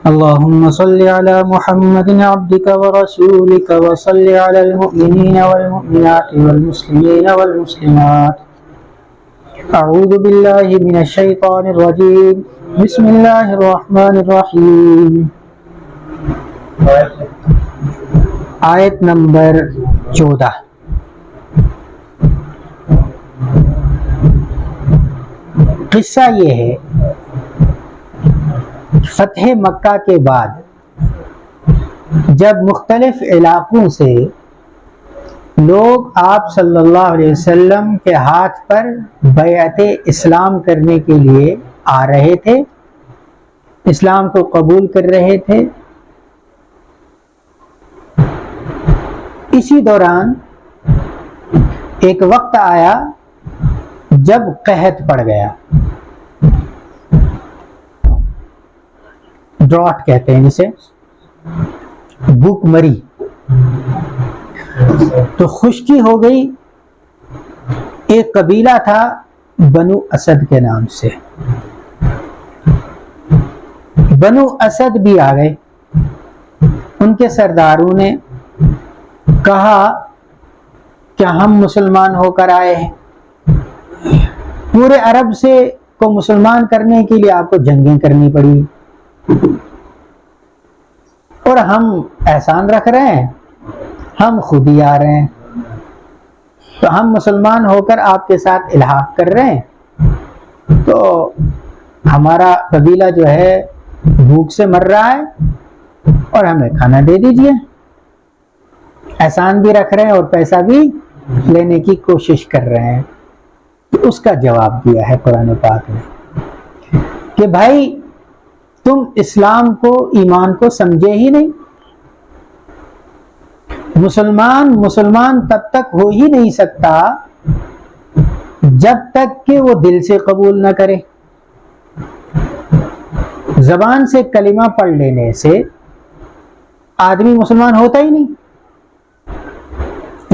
اللهم صل على محمد عبدك ورسولك وصل على المؤمنين والمؤمنات والمسلمين والمسلمات. اعوذ باللہ من الشیطان الرجیم. بسم اللہ الرحمن الرحیم. آیت نمبر 14. قصہ یہ ہے، فتح مکہ کے بعد جب مختلف علاقوں سے لوگ آپ صلی اللہ علیہ وسلم کے ہاتھ پر بیعت اسلام کرنے کے لیے آ رہے تھے، اسلام کو قبول کر رہے تھے، اسی دوران ایک وقت آیا جب قحط پڑ گیا. ڈراٹ کہتے ہیں جسے، بھوک مری، تو خشکی ہو گئی. ایک قبیلہ تھا بنو اسد کے نام سے، بنو اسد بھی آ گئے. ان کے سرداروں نے کہا کہ ہم مسلمان ہو کر آئے ہیں، پورے عرب سے کو مسلمان کرنے کے لیے آپ کو جنگیں کرنی پڑی، اور ہم احسان رکھ رہے ہیں، ہم خود ہی آ رہے ہیں، تو ہم مسلمان ہو کر آپ کے ساتھ الحاق کر رہے ہیں، تو ہمارا قبیلہ جو ہے بھوک سے مر رہا ہے اور ہمیں کھانا دے دیجئے. احسان بھی رکھ رہے ہیں اور پیسہ بھی لینے کی کوشش کر رہے ہیں. تو اس کا جواب دیا ہے قرآن پاک نے کہ بھائی تم اسلام کو، ایمان کو سمجھے ہی نہیں. مسلمان تب تک ہو ہی نہیں سکتا جب تک کہ وہ دل سے قبول نہ کرے. زبان سے کلمہ پڑھ لینے سے آدمی مسلمان ہوتا ہی نہیں.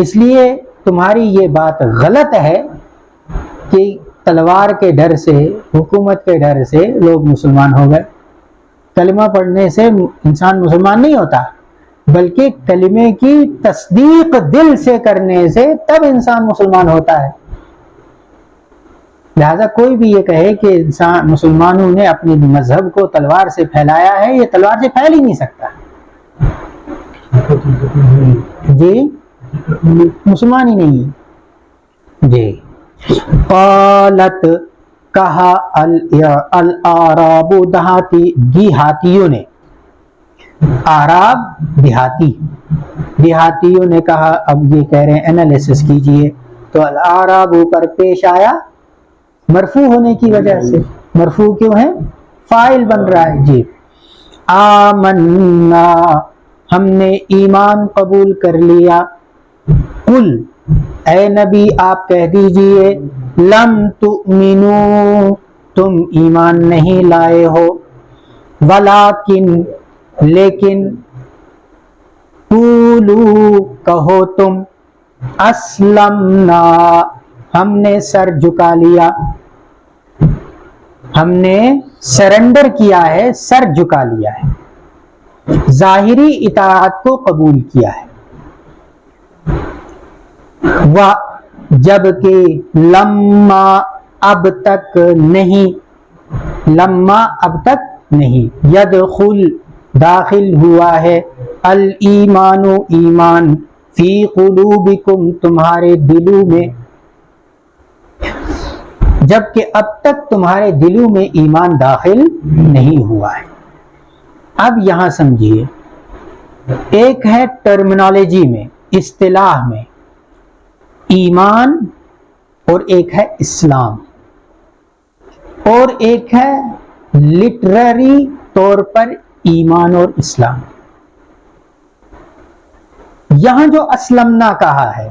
اس لیے تمہاری یہ بات غلط ہے کہ تلوار کے ڈر سے، حکومت کے ڈر سے لوگ مسلمان ہو گئے. کلمہ پڑھنے سے انسان مسلمان نہیں ہوتا، بلکہ کلمے کی تصدیق دل سے کرنے سے تب انسان مسلمان ہوتا ہے. لہذا کوئی بھی یہ کہے کہ انسان مسلمانوں نے اپنے مذہب کو تلوار سے پھیلایا ہے، یہ تلوار سے پھیل ہی نہیں سکتا. جی مسلمان ہی نہیں. جی قالت کہا الاعراب دیہاتیوں نے، اعراب دیہاتیوں نے کہا. اب یہ کہہ رہے ہیں انالیسس کیجئے، تو الاعراب اوپر پیش آیا مرفوع ہونے کی وجہ سے. مرفوع کیوں ہے؟ فاعل بن رہا ہے. جی آمنا، ہم نے ایمان قبول کر لیا. قل، اے نبی آپ کہہ دیجئے، لم تؤمنو، تم ایمان نہیں لائے ہو، ولیکن، لیکن، قولو، کہو تم، اسلمنا، ہم نے سر جھکا لیا، ہم نے سرنڈر کیا ہے، سر جھکا لیا ہے، ظاہری اطاعت کو قبول کیا ہے. جبکہ لما اب تک نہیں، لما اب تک نہیں، یدخل داخل ہوا ہے، الایمان ایمان، فی قلوبکم تمہارے دلوں میں، جبکہ اب تک تمہارے دلوں میں ایمان داخل نہیں ہوا ہے. اب یہاں سمجھیے، ایک ہے ٹرمینالوجی میں، اصطلاح میں ایمان، اور ایک ہے اسلام، اور ایک ہے لٹرری طور پر ایمان اور اسلام. یہاں جو اسلمنا کہا ہے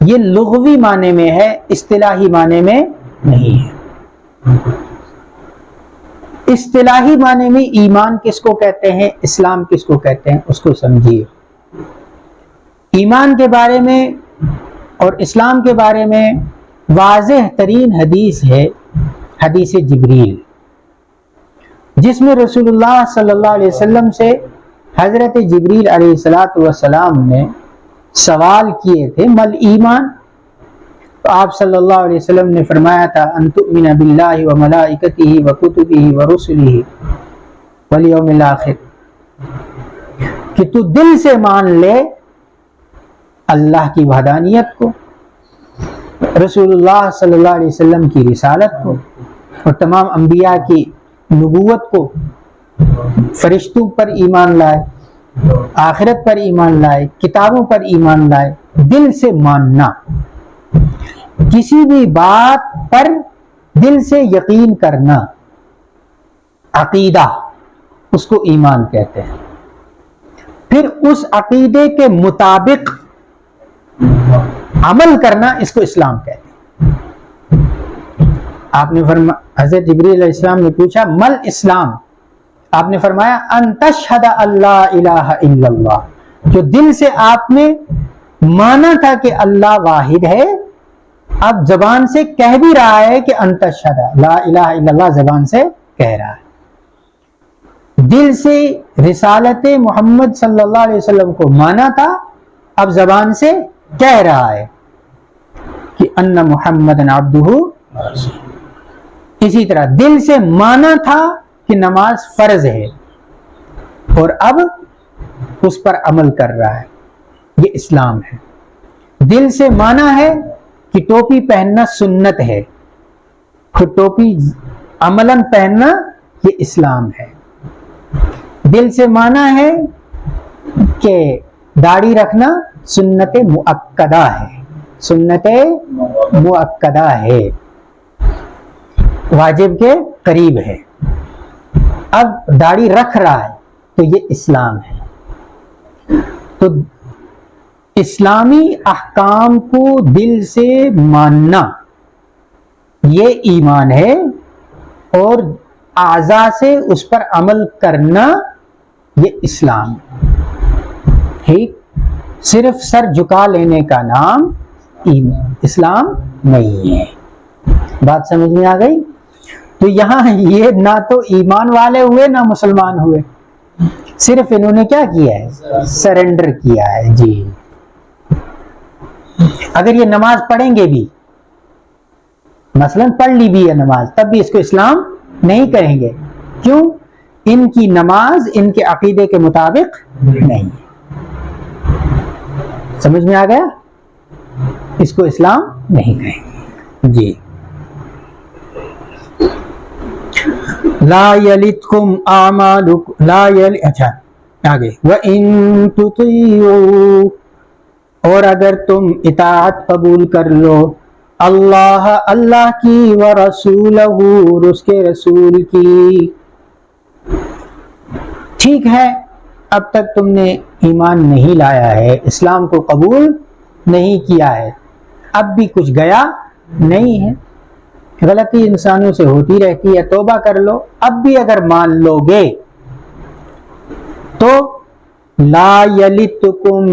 یہ لغوی معنی میں ہے، اصطلاحی معنی میں نہیں ہے. اصطلاحی معنی میں ایمان کس کو کہتے ہیں، اسلام کس کو کہتے ہیں، اس کو سمجھیے. ایمان کے بارے میں اور اسلام کے بارے میں واضح ترین حدیث ہے حدیث جبریل. جس میں رسول اللہ صلی اللہ علیہ وسلم سے حضرت جبریل علیہ السلام نے سوال کیے تھے مل ایمان، تو آپ صلی اللہ علیہ وسلم نے فرمایا تھا ان تؤمن باللہ و ملائکتہ و کتبہ و رسلہ والیوم الآخر، کہ تو دل سے مان لے اللہ کی وحدانیت کو، رسول اللہ صلی اللہ علیہ وسلم کی رسالت کو، اور تمام انبیاء کی نبوت کو، فرشتوں پر ایمان لائے، آخرت پر ایمان لائے، کتابوں پر ایمان لائے، دل سے ماننا، کسی بھی بات پر دل سے یقین کرنا، عقیدہ، اس کو ایمان کہتے ہیں۔ پھر اس عقیدے کے مطابق عمل کرنا، اس کو اسلام کہتے ہیں۔ آپ نے حضرت جبریل علیہ السلام نے پوچھا مل اسلام، آپ نے فرمایا ان تشہد اللہ الہ الا اللہ، جو دل سے آپ نے مانا تھا کہ اللہ واحد ہے، اب زبان سے کہہ بھی رہا ہے کہ ان تشہد لا الہ الا اللہ، زبان سے کہہ رہا ہے، دل سے رسالت محمد صلی اللہ علیہ وسلم کو مانا تھا، اب زبان سے کہہ رہا ہے کہ ان محمد عبدہ۔ اسی طرح دل سے مانا تھا کہ نماز فرض ہے، اور اب اس پر عمل کر رہا ہے، یہ اسلام ہے۔ دل سے مانا ہے کہ ٹوپی پہننا سنت ہے، پھر ٹوپی عملاً پہننا، یہ اسلام ہے۔ دل سے مانا ہے کہ داڑھی رکھنا سنت مؤکدہ ہے، سنت مؤکدہ ہے، واجب کے قریب ہے، اب داڑھی رکھ رہا ہے تو یہ اسلام ہے۔ تو اسلامی احکام کو دل سے ماننا یہ ایمان ہے، اور اعضاء سے اس پر عمل کرنا یہ اسلام ہے۔ ٹھیک، صرف سر جھکا لینے کا نام اسلام نہیں ہے۔ بات سمجھ میں آ گئی؟ تو یہاں یہ نہ تو ایمان والے ہوئے نہ مسلمان ہوئے، صرف انہوں نے کیا کیا ہے؟ سرنڈر کیا ہے۔ جی، اگر یہ نماز پڑھیں گے بھی، مثلا پڑھ لی بھی ہے نماز، تب بھی اس کو اسلام نہیں کہیں گے، کیوں؟ ان کی نماز ان کے عقیدے کے مطابق نہیں ہے۔ سمجھ میں آ گیا؟ اس کو اسلام نہیں کہیں گے۔ جی، لا یلدکم اعمالکم لا اچھا آگے وَإِن تُطِیعُوا، اور اگر تم اطاعت قبول کر لو اللہ کی، ورسولہ، اور اس کے رسول کی۔ ٹھیک ہے، اب تک تم نے ایمان نہیں لایا ہے، اسلام کو قبول نہیں کیا ہے، اب بھی کچھ گیا نہیں ہے، غلطی انسانوں سے ہوتی رہتی ہے، توبہ کر لو، اب بھی اگر مان لو گے تو لا یلدکم،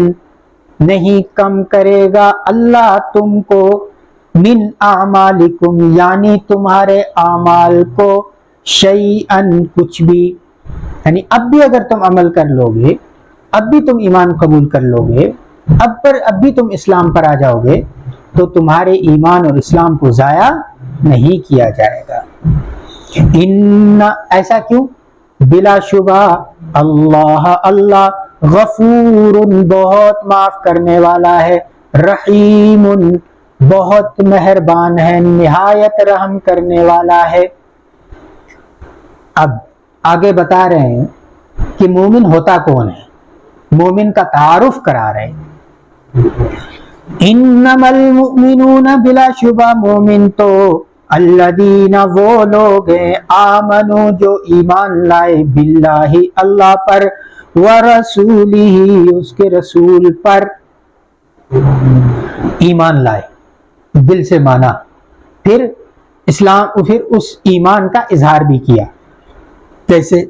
نہیں کم کرے گا اللہ تم کو، من اعمالکم، یعنی تمہارے اعمال کو، شیئن، کچھ بھی، یعنی اب بھی اگر تم عمل کر لو گے، اب بھی تم ایمان قبول کر لو گے، اب بھی تم اسلام پر آ جاؤ گے، تو تمہارے ایمان اور اسلام کو ضائع نہیں کیا جائے گا۔ ایسا کیوں؟ بلا شبہ اللہ غفور، بہت معاف کرنے والا ہے، رحیم، بہت مہربان ہے، نہایت رحم کرنے والا ہے۔ اب آگے بتا رہے ہیں کہ مومن ہوتا کون ہے، مومن کا تعارف کرا رہے ہیں۔ انما المؤمنون، بلا شبہ مومن تو الذین، وہ لوگ ہیں، آمنو، جو ایمان لائے، باللہ، اللہ پر، ورسولہ، اس کے رسول پر، ایمان لائے، دل سے مانا، پھر اس ایمان کا اظہار بھی کیا، جیسے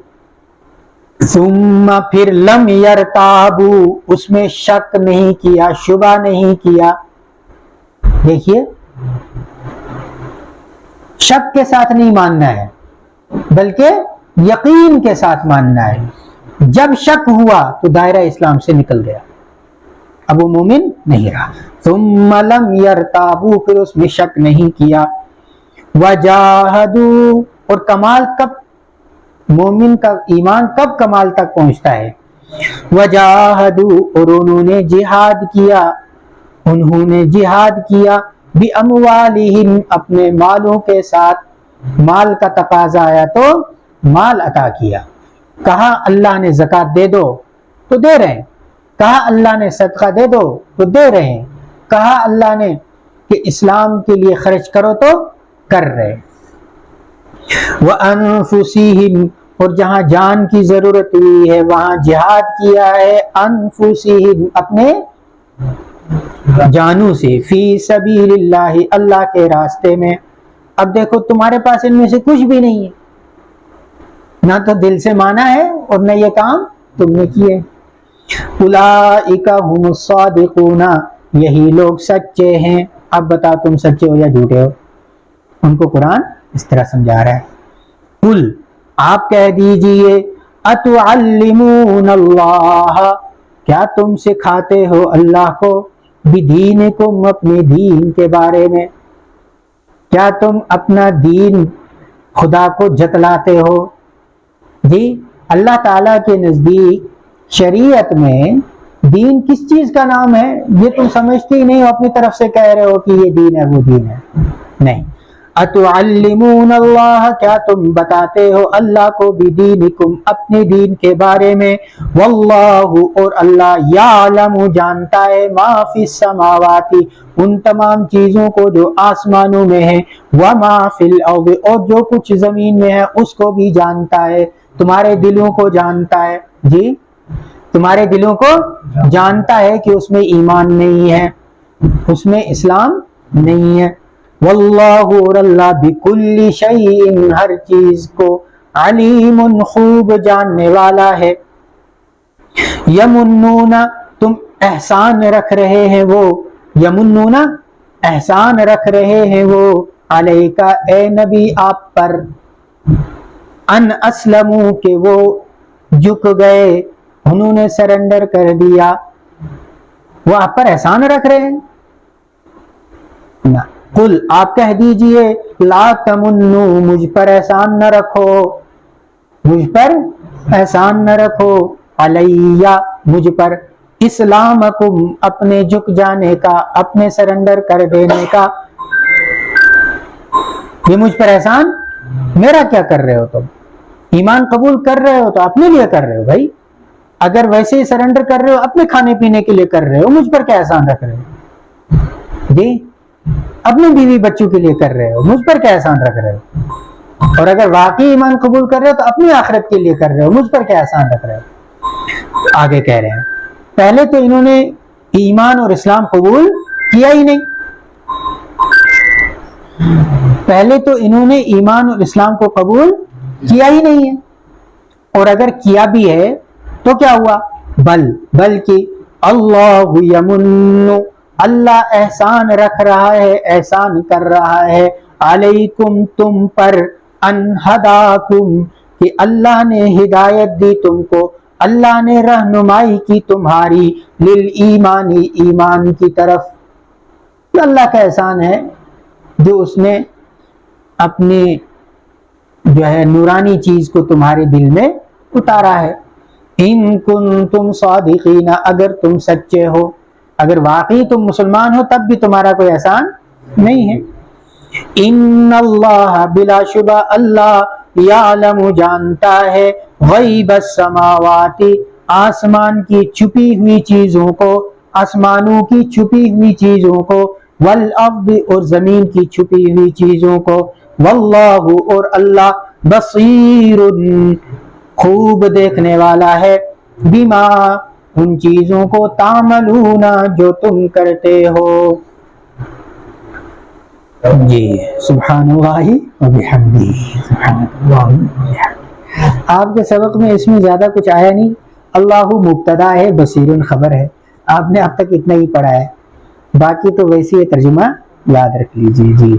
ثم، پھر لم یرتابو، اس میں شک نہیں کیا، شبہ نہیں کیا۔ دیکھیے، شک کے ساتھ نہیں ماننا ہے، بلکہ یقین کے ساتھ ماننا ہے. جب شک ہوا تو دائرہ اسلام سے نکل گیا, اب وہ مومن نہیں رہا. ثم لم یرتابوا, پھر اس میں شک نہیں کیا. وجاہدوا, اور کمال کب, مومن کا ایمان کب کمال تک پہنچتا ہے؟ وجاہدوا, اور انہوں نے جہاد کیا, انہوں نے جہاد کیا. باموالہم, اپنے مالوں کے ساتھ, مال کا تقاضا آیا تو مال عطا کیا. کہا اللہ نے زکوٰۃ دے دو تو دے رہے ہیں, کہا اللہ نے صدقہ دے دو تو دے رہے ہیں, کہا اللہ نے کہ اسلام کے لیے خرچ کرو تو کر رہے. وَأَنفُسِهِمْ, اور جہاں جان کی ضرورت ہوئی ہے وہاں جہاد کیا ہے. انفسہم, اپنے جانوں سے. فی سبیل اللہ, اللہ کے راستے میں. اب دیکھو تمہارے پاس ان میں سے کچھ بھی نہیں ہے, نہ تو دل سے مانا ہے اور نہ یہ کام تم نے کیے. اولئک هم الصادقون, یہی لوگ سچے ہیں. اب بتا تم سچے ہو یا جھوٹے ہو؟ ان کو قرآن اس طرح سمجھا رہا ہے. قل, آپ کہہ دیجئے, اتعلمون اللہ, کیا تم سکھاتے ہو اللہ کو, بدینکم, اپنے دین کے بارے میں, کیا تم اپنا دین خدا کو جتلاتے ہو؟ جی, اللہ تعالیٰ کے نزدیک شریعت میں دین کس چیز کا نام ہے یہ تم سمجھتے ہی نہیں ہو, اپنی طرف سے کہہ رہے ہو کہ یہ دین ہے وہ دین ہے. نہیں. اتعلمون اللہ, کیا تم بتاتے ہو اللہ کو, بدینکم, اپنے دین کے بارے میں. واللہ, اور اللہ, یعلم, جانتا ہے, ما فی السماوات, ان تمام چیزوں کو جو آسمانوں میں ہے, وما فی الارض, اور جو کچھ زمین میں ہے اس کو بھی جانتا ہے. تمہارے دلوں کو جانتا ہے. جی, تمہارے دلوں کو جانتا ہے کہ اس میں ایمان نہیں ہے, اس میں اسلام نہیں ہے. واللہ, اور اللہ, بکل شیء, ہر چیز کو, علیم, خوب جاننے والا ہے. یمنون, تم احسان رکھ رہے ہیں وہ, یمنون, احسان رکھ رہے ہیں وہ, علیکا, اے نبی آپ پر, ان اسلموا, کہ وہ جھک گئے, انہوں نے سرنڈر کر دیا. وہ آپ پر احسان رکھ رہے ہیں نا. قل, آپ کہہ دیجئے, لا تمنو, مجھ پر احسان نہ رکھو, مجھ پر احسان نہ رکھو, علیہ, مجھ پر, اسلامکم, اپنے جھک جانے کا, اپنے سرنڈر کر دینے کا. یہ مجھ پر احسان میرا کیا کر رہے ہو تم؟ ایمان قبول کر رہے ہو تو اپنے لیے کر رہے ہو بھائی. اگر ویسے ہی سرنڈر کر رہے ہو اپنے کھانے پینے کے لیے کر رہے ہو, مجھ پر کیا احسان رکھ رہے ہو؟ جی, اپنے بیوی بچوں کے لیے کر رہے ہو, مجھ پر کیا احسان رکھ رہے ہو؟ اور اگر واقعی ایمان قبول کر رہے ہو تو اپنی آخرت کے لیے کر رہے ہو, مجھ پر کیا احسان رکھ رہے ہو؟ آگے کہہ رہے ہیں, پہلے تو انہوں نے ایمان اور اسلام قبول کیا ہی نہیں, پہلے تو انہوں نے ایمان اور اسلام کو قبول کیا ہی نہیں ہے. اور اگر کیا بھی ہے تو کیا ہوا؟ بلکہ اللہ یمن, اللہ احسان رکھ رہا ہے, احسان کر رہا ہے, علیکم, تم پر, ان ہداکم, کہ اللہ نے ہدایت دی تم کو, اللہ نے رہنمائی کی تمہاری, للایمانی, ایمان کی طرف. اللہ کا احسان ہے جو اس نے اپنی جو ہے نورانی چیز کو تمہارے دل میں اتارا ہے. ان کنتم صادقین, اگر تم سچے ہو, اگر واقعی تم مسلمان ہو تب بھی تمہارا کوئی احسان نہیں ہے. ان اللہ, بلا شبہ اللہ, یعلم, جانتا ہے, غیب السماوات, آسمان کی چھپی ہوئی چیزوں کو, آسمانوں کی چھپی ہوئی چیزوں کو, والارض, اور زمین کی چھپی ہوئی چیزوں کو, واللہ, اور اللہ, بصیر, خوب دیکھنے والا ہے, بما, ان چیزوں کو, تعملون, جو تم کرتے ہو. جی, سبحان اللہ و بحمدہ, سبحان اللہ و بحمدہ. آپ کے سبق میں اس میں زیادہ کچھ آیا نہیں. اللہ مبتدا ہے, بصیر خبر ہے, آپ نے اب تک اتنا ہی پڑھا ہے, باقی تو ویسے ترجمہ یاد رکھ لیجیے. جی.